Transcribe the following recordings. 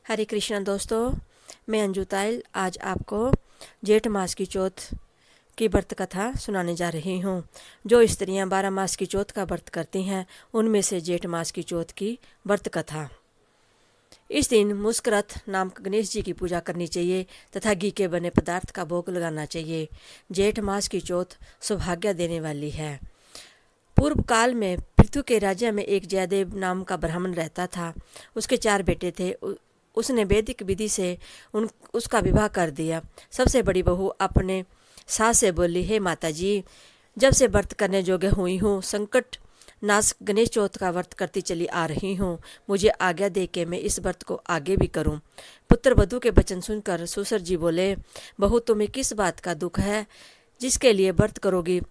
हरे कृष्णा दोस्तों, मैं अंजू ताइल आज आपको जेठ मास की चौथ की व्रत कथा सुनाने जा रही हूँ। जो स्त्रियाँ 12 मास की चौथ का व्रत करती हैं उनमें से जेठ मास की चौथ की व्रत कथा। इस दिन मुस्करथ नाम गणेश जी की पूजा करनी चाहिए तथा घी के बने पदार्थ का भोग लगाना चाहिए। जेठ मास की चौथ सौभाग्य देने वाली है। पूर्व काल में पृथु के राज्य में एक जयदेव नाम का ब्राह्मण रहता था। उसके 4 बेटे थे। उसने वैदिक विधि से उसका विवाह कर दिया। सबसे बड़ी बहू अपने सास से बोली, हे माता जी, जब से व्रत करने योग्य हुई हूँ, संकट नाश गणेश चौथ का व्रत करती चली आ रही हूँ। मुझे आज्ञा दे के मैं इस व्रत को आगे भी करूँ। पुत्र वधू के वचन सुनकर सुसर जी बोले, बहू तुम्हें किस बात का दुख है? जिसके लिए व्रत करोगी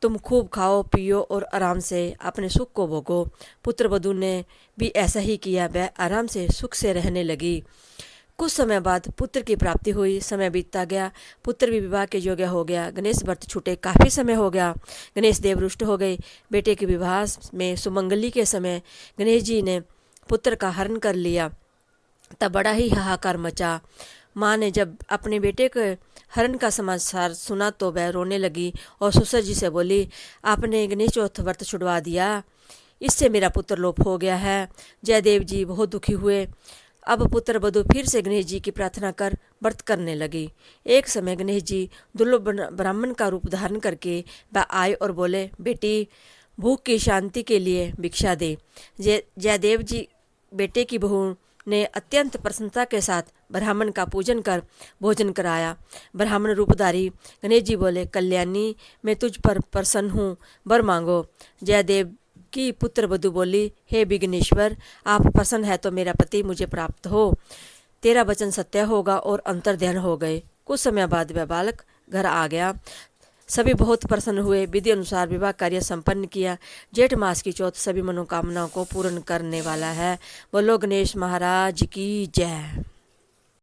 तुम खूब खाओ पियो और आराम से अपने सुख को भोगो। पुत्र वधू ने भी ऐसा ही किया। वह आराम से सुख से रहने लगी। कुछ समय बाद पुत्र की प्राप्ति हुई। समय बीतता गया। पुत्र भी विवाह के योग्य हो गया। गणेश व्रत छूटे काफ़ी समय हो गया। गणेश देव रुष्ट हो गए। बेटे के विवाह में सुमंगली के समय गणेश जी ने पुत्र का हरण कर लिया। तब बड़ा ही हाहाकार मचा। माँ ने जब अपने बेटे के हरण का समाचार सुना तो वह रोने लगी और सुसर जी से बोली, आपने गणेश चौथ व्रत छुड़वा दिया, इससे मेरा पुत्र लोप हो गया है। जयदेव जी बहुत दुखी हुए। अब पुत्र वधू फिर से गणेश जी की प्रार्थना कर व्रत करने लगी। एक समय गणेश जी दुर्लभ ब्राह्मण का रूप धारण करके वह आए और बोले, बेटी, भूख की शांति के लिए भिक्षा दे। जयदेव जी बेटे की बहू ने अत्यंत प्रसन्नता के साथ ब्राह्मण का पूजन कर भोजन कराया। ब्राह्मण रूपधारी गणेश जी बोले, कल्याणी, मैं तुझ पर प्रसन्न हूँ, वर मांगो। जयदेव की पुत्र वधू बोली, हे विघ्नेश्वर, आप प्रसन्न है तो मेरा पति मुझे प्राप्त हो। तेरा वचन सत्य होगा। और अंतर्ध्यान हो गए। कुछ समय बाद वह बालक घर आ गया। सभी बहुत प्रसन्न हुए। विधि अनुसार विवाह कार्य संपन्न किया। जेठ मास की चौथ सभी मनोकामनाओं को पूर्ण करने वाला है। बोलो गणेश महाराज की जय।